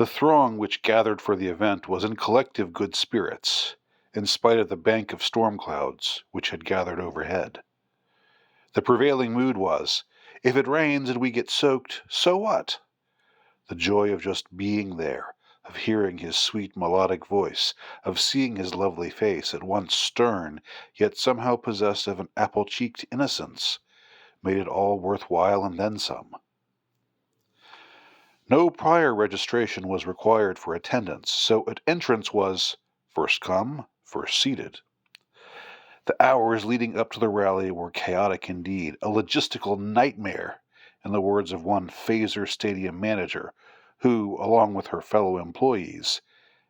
The throng which gathered for the event was in collective good spirits, in spite of the bank of storm clouds which had gathered overhead. The prevailing mood was, if it rains and we get soaked, so what? The joy of just being there, of hearing his sweet melodic voice, of seeing his lovely face, at once stern, yet somehow possessed of an apple-cheeked innocence, made it all worthwhile and then some. No prior registration was required for attendance, so entrance was first come, first seated. The hours leading up to the rally were chaotic indeed, a logistical nightmare, in the words of one Phaser Stadium manager, who, along with her fellow employees,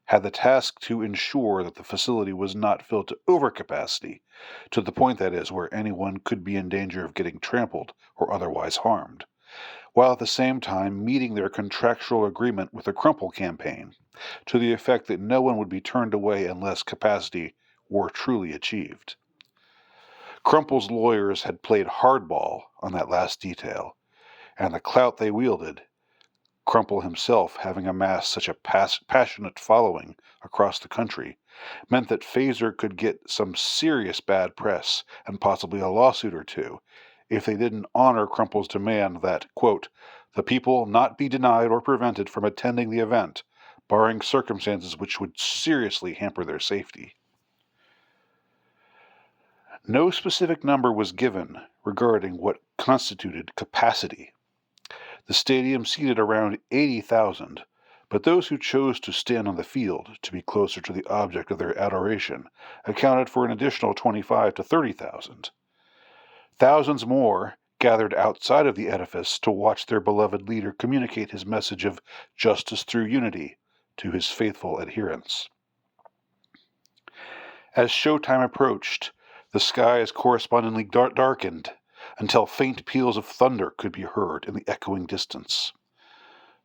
had the task to ensure that the facility was not filled to overcapacity, to the point, that is, where anyone could be in danger of getting trampled or otherwise harmed, while at the same time meeting their contractual agreement with the Crumple campaign, to the effect that no one would be turned away unless capacity were truly achieved. Crumple's lawyers had played hardball on that last detail, and the clout they wielded, Crumple himself having amassed such a passionate following across the country, meant that Phaser could get some serious bad press and possibly a lawsuit or two if they didn't honor Crumple's demand that, quote, the people not be denied or prevented from attending the event, barring circumstances which would seriously hamper their safety. No specific number was given regarding what constituted capacity. The stadium seated around 80,000, but those who chose to stand on the field to be closer to the object of their adoration accounted for an additional 25 to 30,000. Thousands more gathered outside of the edifice to watch their beloved leader communicate his message of justice through unity to his faithful adherents. As showtime approached, the skies correspondingly darkened until faint peals of thunder could be heard in the echoing distance.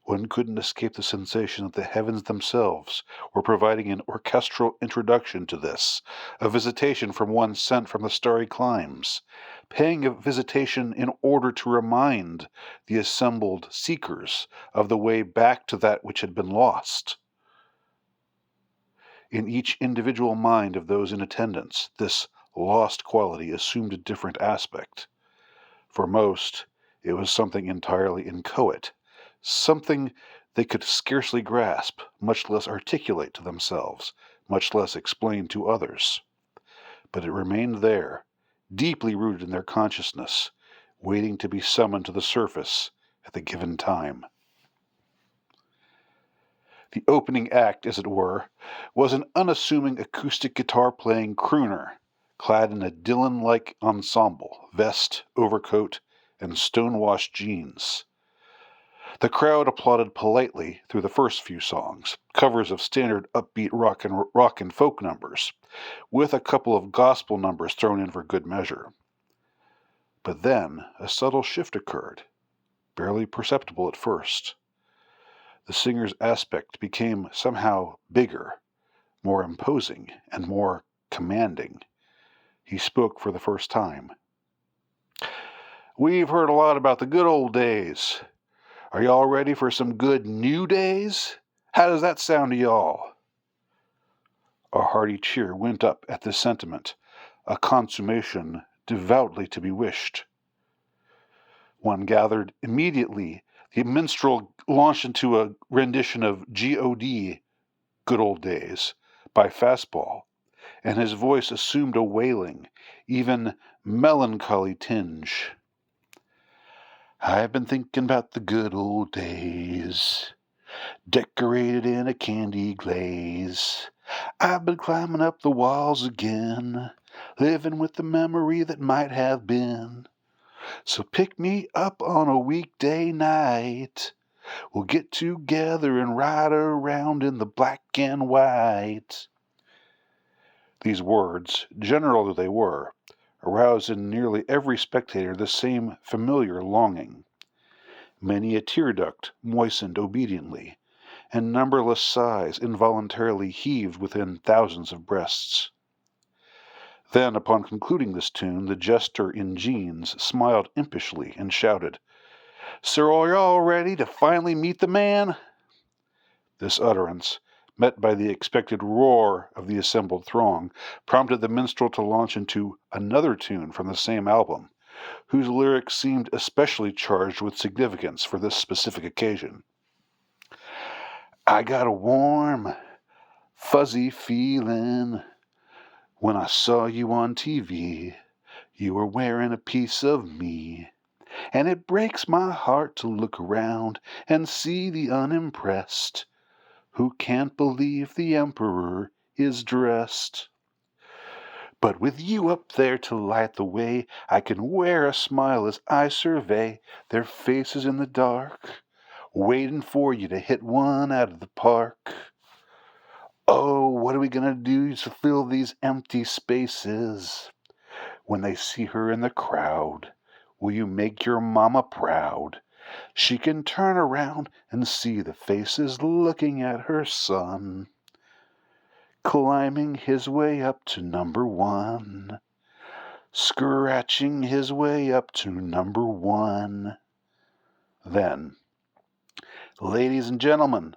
One couldn't escape the sensation that the heavens themselves were providing an orchestral introduction to this, a visitation from one sent from the starry climes, paying a visitation in order to remind the assembled seekers of the way back to that which had been lost. In each individual mind of those in attendance, this lost quality assumed a different aspect. For most, it was something entirely inchoate, something they could scarcely grasp, much less articulate to themselves, much less explain to others. But it remained there, deeply rooted in their consciousness, waiting to be summoned to the surface at the given time. The opening act, as it were, was an unassuming acoustic guitar-playing crooner, clad in a Dylan-like ensemble, vest, overcoat, and stonewashed jeans. The crowd applauded politely through the first few songs, covers of standard upbeat rock and folk numbers, with a couple of gospel numbers thrown in for good measure. But then a subtle shift occurred, barely perceptible at first. The singer's aspect became somehow bigger, more imposing, and more commanding. He spoke for the first time. We've heard a lot about the good old days. Are y'all ready for some good new days? How does that sound to y'all? A hearty cheer went up at this sentiment, a consummation devoutly to be wished. One gathered immediately. The minstrel launched into a rendition of G.O.D., Good Old Days, by Fastball, and his voice assumed a wailing, even melancholy tinge. I've been thinking about the good old days, decorated in a candy glaze. I've been climbing up the walls again, living with the memory that might have been. So pick me up on a weekday night. We'll get together and ride around in the black and white. These words, general though they were, aroused in nearly every spectator the same familiar longing. Many a tear duct moistened obediently, and numberless sighs involuntarily heaved within thousands of breasts. Then, upon concluding this tune, the jester in jeans smiled impishly and shouted, So are y'all ready to finally meet the man? This utterance, met by the expected roar of the assembled throng, prompted the minstrel to launch into another tune from the same album, whose lyrics seemed especially charged with significance for this specific occasion. I got a warm, fuzzy feeling when I saw you on TV. You were wearing a piece of me, and it breaks my heart to look around and see the unimpressed who can't believe the emperor is dressed. But with you up there to light the way, I can wear a smile as I survey their faces in the dark, waiting for you to hit one out of the park. Oh, what are we gonna do to fill these empty spaces? When they see her in the crowd, will you make your mama proud? She can turn around and see the faces looking at her son, climbing his way up to number one, scratching his way up to number one. Then, ladies and gentlemen,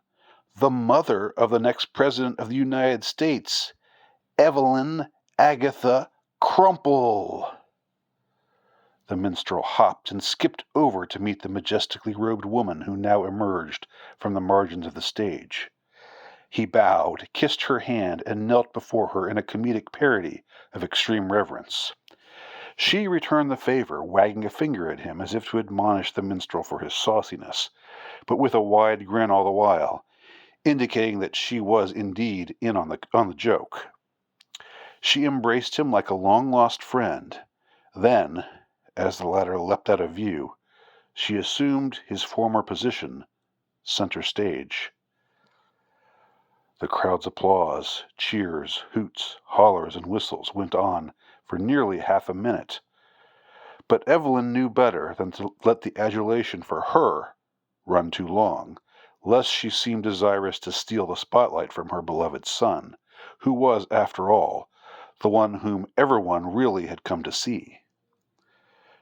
the mother of the next president of the United States, Evelyn Agatha Crumple. The minstrel hopped and skipped over to meet the majestically robed woman who now emerged from the margins of the stage. He bowed, kissed her hand, and knelt before her in a comedic parody of extreme reverence. She returned the favor, wagging a finger at him as if to admonish the minstrel for his sauciness, but with a wide grin all the while, indicating that she was indeed in on the joke. She embraced him like a long-lost friend. Then, as the latter leapt out of view, she assumed his former position, center stage. The crowd's applause, cheers, hoots, hollers, and whistles went on for nearly half a minute. But Evelyn knew better than to let the adulation for her run too long, lest she seem desirous to steal the spotlight from her beloved son, who was, after all, the one whom everyone really had come to see.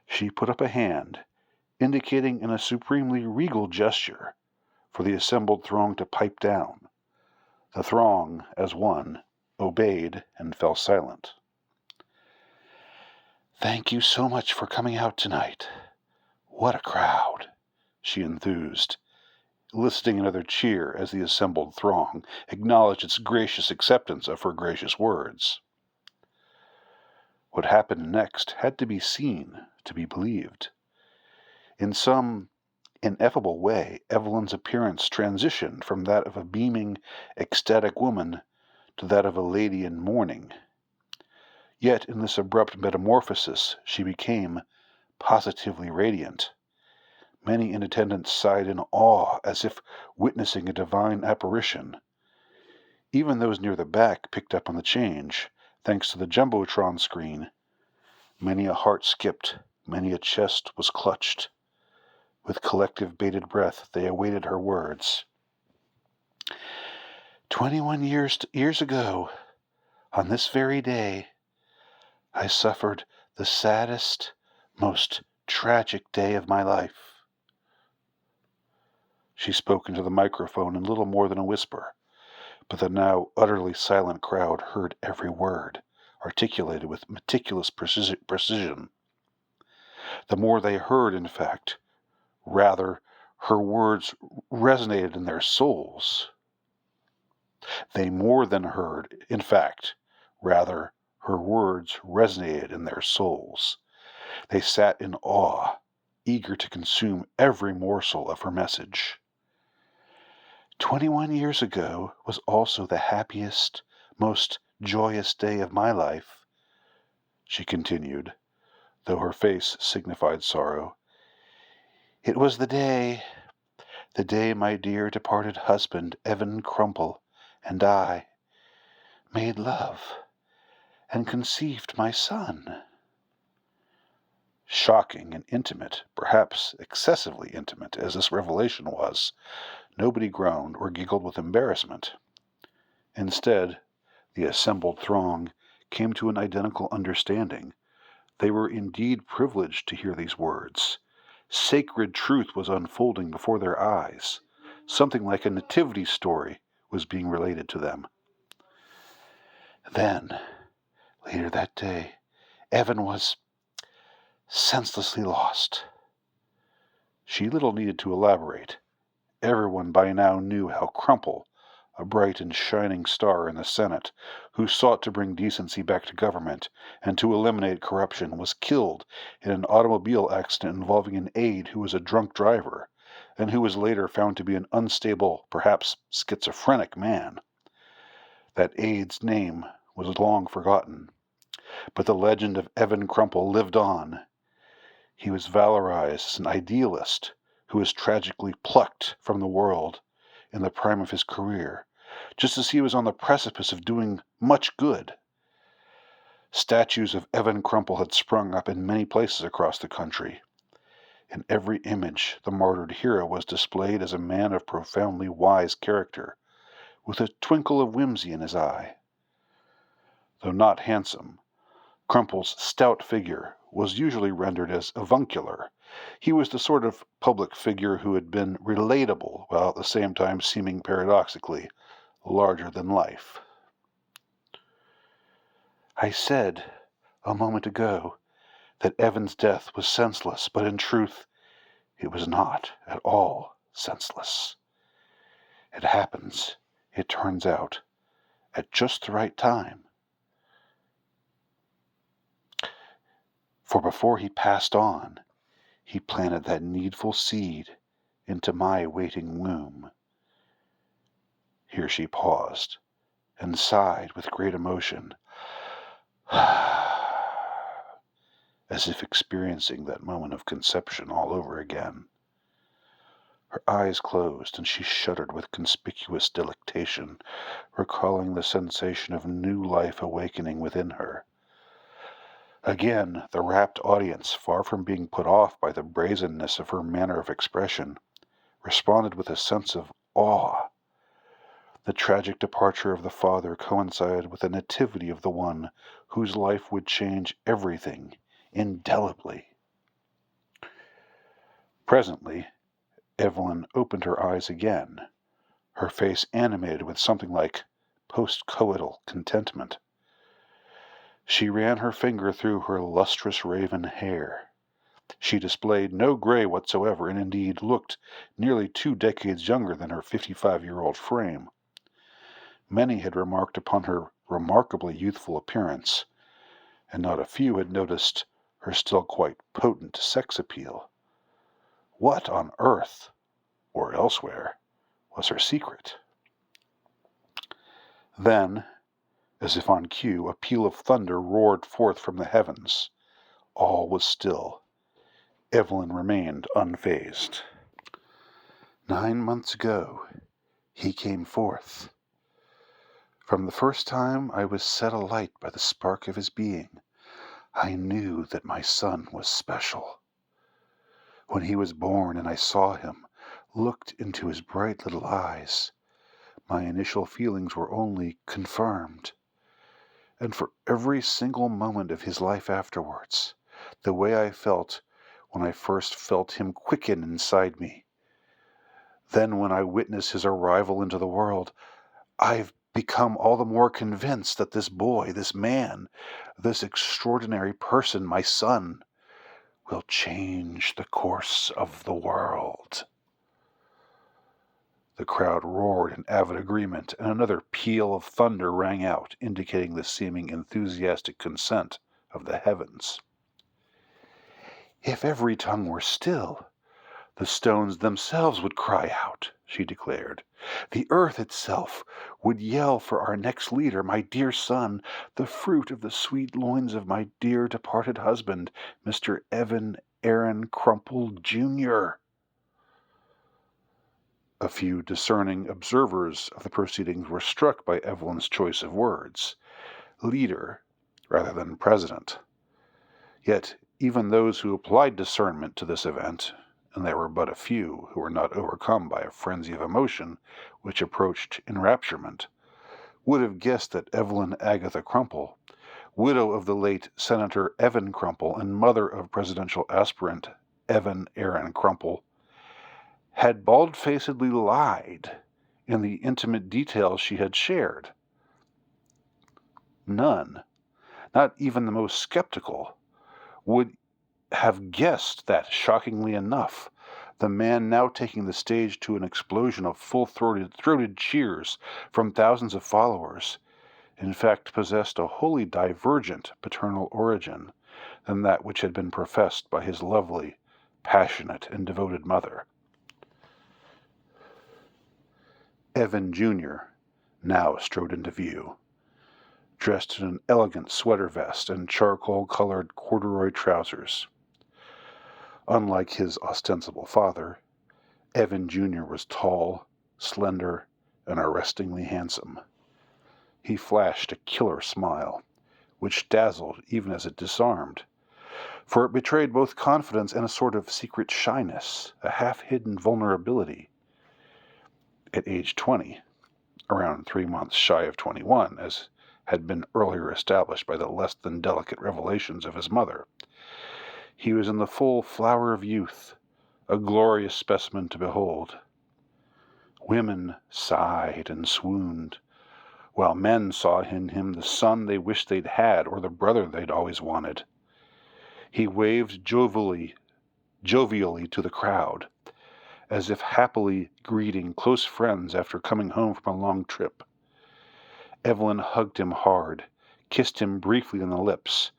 She put up a hand, indicating in a supremely regal gesture for the assembled throng to pipe down. The throng, as one, obeyed and fell silent. "Thank you so much for coming out tonight. What a crowd," she enthused, eliciting another cheer as the assembled throng acknowledged its gracious acceptance of her gracious words. What happened next had to be seen to be believed. In some ineffable way, Evelyn's appearance transitioned from that of a beaming, ecstatic woman to that of a lady in mourning. Yet in this abrupt metamorphosis she became positively radiant. Many in attendance sighed in awe as if witnessing a divine apparition. Even those near the back picked up on the change, thanks to the jumbotron screen. Many a heart skipped, many a chest was clutched. With collective bated breath, they awaited her words. 21 years ago, on this very day, I suffered the saddest, most tragic day of my life. She spoke into the microphone in little more than a whisper, but the now utterly silent crowd heard every word, articulated with meticulous precision. The more they heard, in fact, rather, her words resonated in their souls. They more than heard, in fact, rather, her words resonated in their souls. They sat in awe, eager to consume every morsel of her message. 21 years ago was also the happiest, most joyous day of my life, she continued, though her face signified sorrow. It was the day my dear departed husband, Evan Crumple, and I made love and conceived my son. Shocking and intimate, perhaps excessively intimate, as this revelation was, nobody groaned or giggled with embarrassment. Instead, the assembled throng came to an identical understanding. They were indeed privileged to hear these words. Sacred truth was unfolding before their eyes. Something like a nativity story was being related to them. Then, later that day, Evan was senselessly lost. She little needed to elaborate. Everyone by now knew how Crumple, a bright and shining star in the Senate, who sought to bring decency back to government and to eliminate corruption, was killed in an automobile accident involving an aide who was a drunk driver, and who was later found to be an unstable, perhaps schizophrenic man. That aide's name was long forgotten, but the legend of Evan Crumple lived on. He was valorized as an idealist who was tragically plucked from the world in the prime of his career, just as he was on the precipice of doing much good. Statues of Evan Crumple had sprung up in many places across the country. In every image, the martyred hero was displayed as a man of profoundly wise character, with a twinkle of whimsy in his eye. Though not handsome, Crumple's stout figure was usually rendered as avuncular. He was the sort of public figure who had been relatable, while at the same time seeming paradoxically larger than life. I said, a moment ago, that Evan's death was senseless, but in truth, it was not at all senseless. It happens, it turns out, at just the right time. For before he passed on, he planted that needful seed into my waiting womb. Here she paused and sighed with great emotion, as if experiencing that moment of conception all over again. Her eyes closed, and she shuddered with conspicuous delectation, recalling the sensation of new life awakening within her. Again, the rapt audience, far from being put off by the brazenness of her manner of expression, responded with a sense of awe. The tragic departure of the father coincided with the nativity of the one whose life would change everything indelibly. Presently, Evelyn opened her eyes again, her face animated with something like post-coital contentment. She ran her finger through her lustrous raven hair. She displayed no gray whatsoever, and indeed looked nearly 2 decades younger than her 55-year-old frame. Many had remarked upon her remarkably youthful appearance, and not a few had noticed her still quite potent sex appeal. What on earth, or elsewhere, was her secret? Then, as if on cue, a peal of thunder roared forth from the heavens. All was still. Evelyn remained unfazed. 9 months ago, he came forth. From the first time I was set alight by the spark of his being, I knew that my son was special. When he was born and I saw him, looked into his bright little eyes, my initial feelings were only confirmed. And for every single moment of his life afterwards, the way I felt when I first felt him quicken inside me, then when I witnessed his arrival into the world, I've become all the more convinced that this boy, this man, this extraordinary person, my son, will change the course of the world. The crowd roared in avid agreement, and another peal of thunder rang out, indicating the seeming enthusiastic consent of the heavens. If every tongue were still, the stones themselves would cry out, she declared. The earth itself would yell for our next leader, my dear son, the fruit of the sweet loins of my dear departed husband, Mr. Evan Aaron Crumple, Jr. A few discerning observers of the proceedings were struck by Evelyn's choice of words, leader rather than president. Yet even those who applied discernment to this event, and there were but a few who were not overcome by a frenzy of emotion which approached enrapturement, would have guessed that Evelyn Agatha Crumple, widow of the late Senator Evan Crumple and mother of presidential aspirant Evan Aaron Crumple, had bald-facedly lied in the intimate details she had shared. None, not even the most skeptical, would have guessed that, shockingly enough, the man now taking the stage to an explosion of full-throated cheers from thousands of followers, in fact possessed a wholly divergent paternal origin than that which had been professed by his lovely, passionate, and devoted mother. Evan Jr. now strode into view, dressed in an elegant sweater vest and charcoal-colored corduroy trousers. Unlike his ostensible father, Evan Jr. was tall, slender, and arrestingly handsome. He flashed a killer smile, which dazzled even as it disarmed, for it betrayed both confidence and a sort of secret shyness, a half-hidden vulnerability. At age 20, around 3 months shy of 21, as had been earlier established by the less than delicate revelations of his mother, he was in the full flower of youth, a glorious specimen to behold. Women sighed and swooned, while men saw in him the son they wished they'd had or the brother they'd always wanted. He waved jovially to the crowd, as if happily greeting close friends after coming home from a long trip. Evelyn hugged him hard, kissed him briefly on the lips,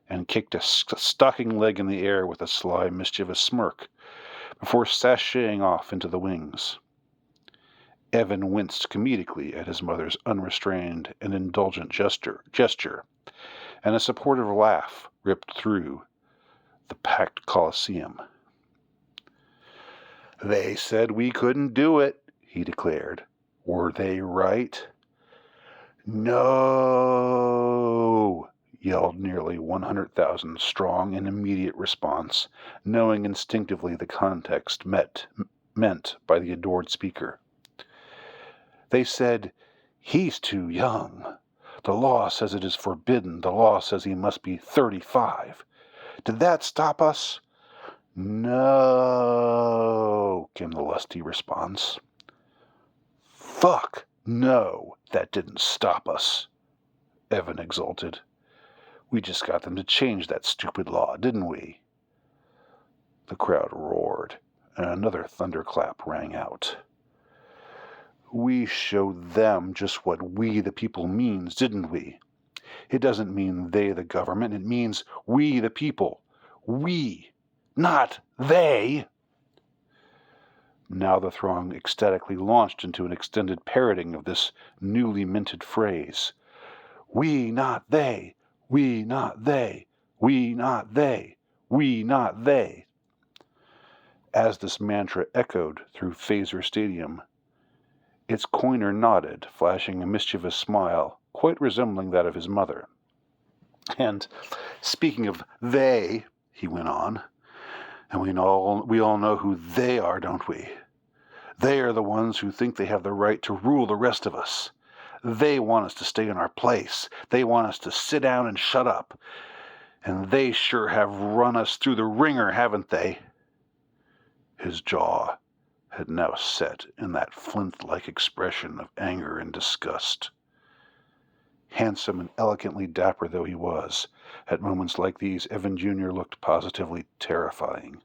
and kicked a stocking leg in the air with a sly, mischievous smirk, before sashaying off into the wings. Evan winced comedically at his mother's unrestrained and indulgent gesture, and a supportive laugh ripped through the packed Colosseum. "They said we couldn't do it," he declared. "Were they right?" "No!" yelled nearly 100,000 strong in immediate response, knowing instinctively the context meant by the adored speaker. "They said, 'He's too young. The law says it is forbidden. The law says he must be 35. Did that stop us?' "No," came the lusty response. "Fuck, no, that didn't stop us," Evan exulted. "We just got them to change that stupid law, didn't we?" The crowd roared, and another thunderclap rang out. "We showed them just what we the people means, didn't we? It doesn't mean they the government, it means we the people. We, not they." Now the throng ecstatically launched into an extended parroting of this newly minted phrase. "We, not they. We, not they. We, not they. We, not they." As this mantra echoed through Phaser Stadium, its coiner nodded, flashing a mischievous smile, quite resembling that of his mother. "And speaking of they," he went on, "and we all know who they are, don't we? They are the ones who think they have the right to rule the rest of us. They want us to stay in our place. They want us to sit down and shut up. And they sure have run us through the ringer, haven't they?" His jaw had now set in that flint-like expression of anger and disgust. Handsome and elegantly dapper though he was, at moments like these Evan Jr. looked positively terrifying,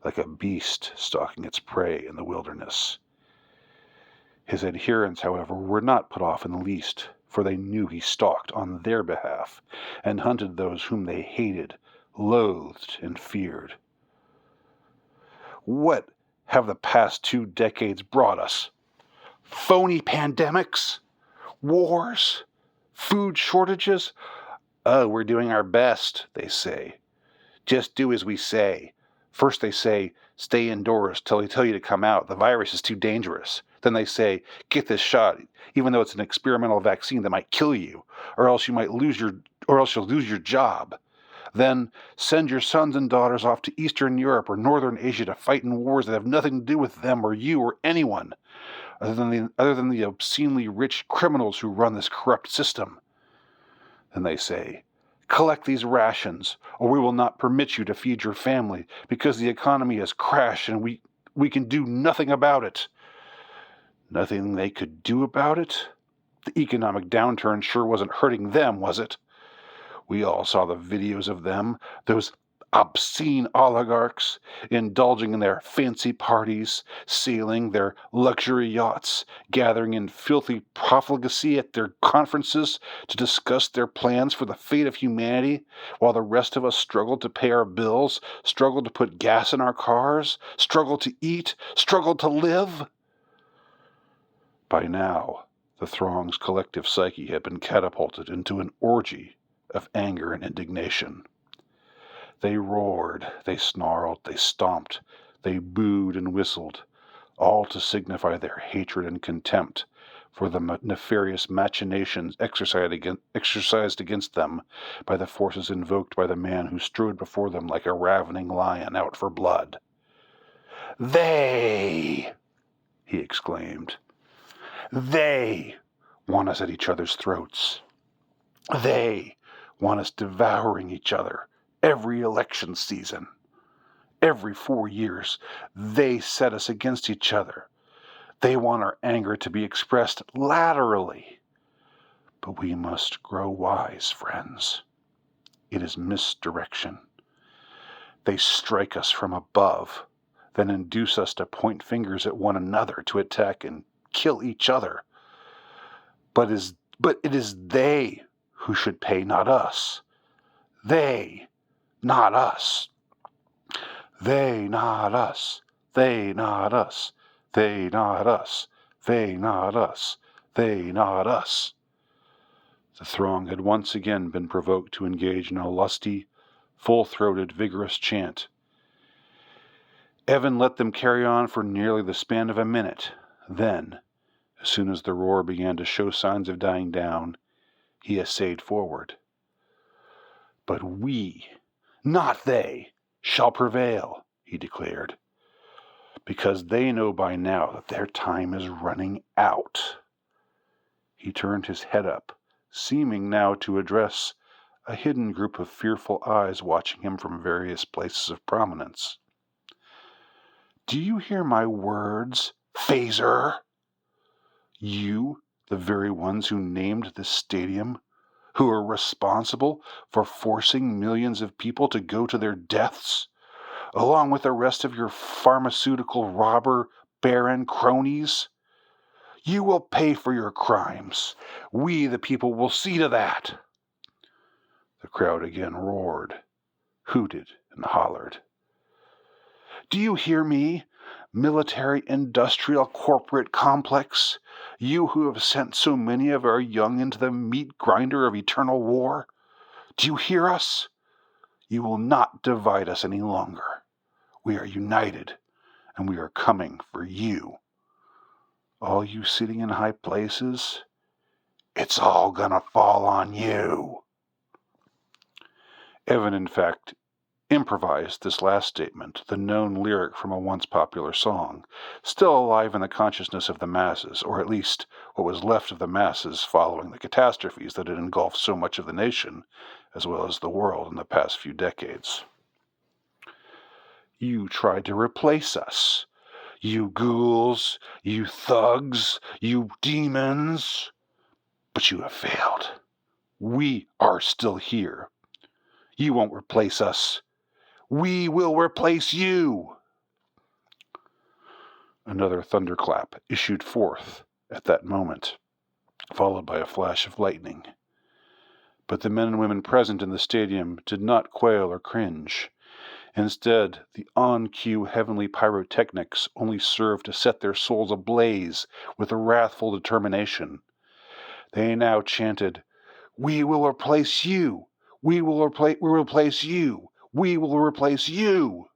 like a beast stalking its prey in the wilderness. His adherents, however, were not put off in the least, for they knew he stalked on their behalf, and hunted those whom they hated, loathed, and feared. What have the past 2 decades brought us? Phony pandemics? Wars? Food shortages? "Oh, we're doing our best," they say. "Just do as we say." First they say, "Stay indoors till they tell you to come out. The virus is too dangerous." Then they say, "Get this shot, even though it's an experimental vaccine that might kill you, or else you'll lose your job." Then send your sons and daughters off to Eastern Europe or Northern Asia to fight in wars that have nothing to do with them or you or anyone, other than the obscenely rich criminals who run this corrupt system. Then they say, "Collect these rations, or we will not permit you to feed your family, because the economy has crashed and we We can do nothing about it. Nothing they could do about it? The economic downturn sure wasn't hurting them, was it? We all saw the videos of them, those obscene oligarchs, indulging in their fancy parties, sailing their luxury yachts, gathering in filthy profligacy at their conferences to discuss their plans for the fate of humanity, while the rest of us struggled to pay our bills, struggled to put gas in our cars, struggled to eat, struggled to live. By now, the throng's collective psyche had been catapulted into an orgy of anger and indignation. They roared, they snarled, they stomped, they booed and whistled, all to signify their hatred and contempt for the nefarious machinations exercised against them by the forces invoked by the man who strode before them like a ravening lion out for blood. "They!" he exclaimed. "They want us at each other's throats. They want us devouring each other every election season. Every 4 years, they set us against each other. They want our anger to be expressed laterally. But we must grow wise, friends. It is misdirection. They strike us from above, then induce us to point fingers at one another to attack and kill each other. But it is they who should pay, not us. They, not us. They, not us. They, not us. They, not us. They, not us. They, not us. The throng had once again been provoked to engage in a lusty, full-throated, vigorous chant. Evan let them carry on for nearly the span of a minute. Then, as soon as the roar began to show signs of dying down, he essayed forward. "But we, not they, shall prevail," he declared, "because they know by now that their time is running out." He turned his head up, seeming now to address a hidden group of fearful eyes watching him from various places of prominence. "Do you hear my words, Phaser? You, the very ones who named this stadium, who are responsible for forcing millions of people to go to their deaths, along with the rest of your pharmaceutical robber baron cronies? You will pay for your crimes. We, the people, will see to that." The crowd again roared, hooted, and hollered. "Do you hear me, military-industrial corporate complex? You who have sent so many of our young into the meat grinder of eternal war? Do you hear us? You will not divide us any longer. We are united, and we are coming for you. All you sitting in high places, it's all gonna fall on you." Evan, in fact, improvised this last statement, the known lyric from a once popular song, still alive in the consciousness of the masses, or at least what was left of the masses following the catastrophes that had engulfed so much of the nation, as well as the world in the past few decades. "You tried to replace us. You ghouls, you thugs, you demons. But you have failed. We are still here. You won't replace us. We will replace you." Another thunderclap issued forth at that moment, followed by a flash of lightning. But the men and women present in the stadium did not quail or cringe. Instead, the on-cue heavenly pyrotechnics only served to set their souls ablaze with a wrathful determination. They now chanted, "We will replace you! We will replace you! We will replace you!"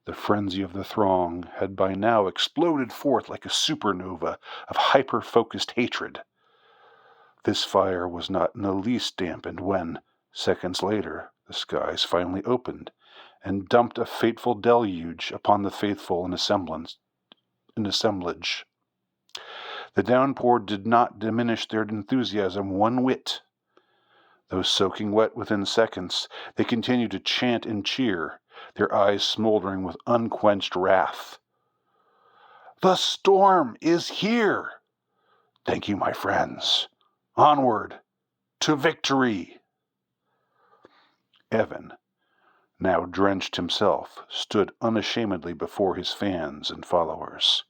The frenzy of the throng had by now exploded forth like a supernova of hyper-focused hatred. This fire was not in the least dampened when, seconds later, the skies finally opened and dumped a fateful deluge upon the faithful in assemblage. The downpour did not diminish their enthusiasm one whit. Though soaking wet within seconds, they continued to chant and cheer, their eyes smoldering with unquenched wrath. "The storm is here! Thank you, my friends. Onward to victory!" Evan, now drenched himself, stood unashamedly before his fans and followers.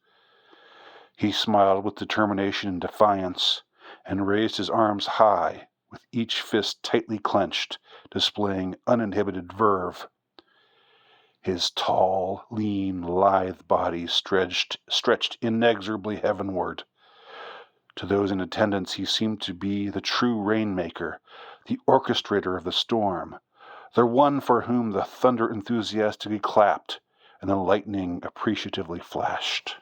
He smiled with determination and defiance, and raised his arms high, with each fist tightly clenched, displaying uninhibited verve. His tall, lean, lithe body stretched inexorably heavenward. To those in attendance he seemed to be the true rainmaker, the orchestrator of the storm, the one for whom the thunder enthusiastically clapped and the lightning appreciatively flashed.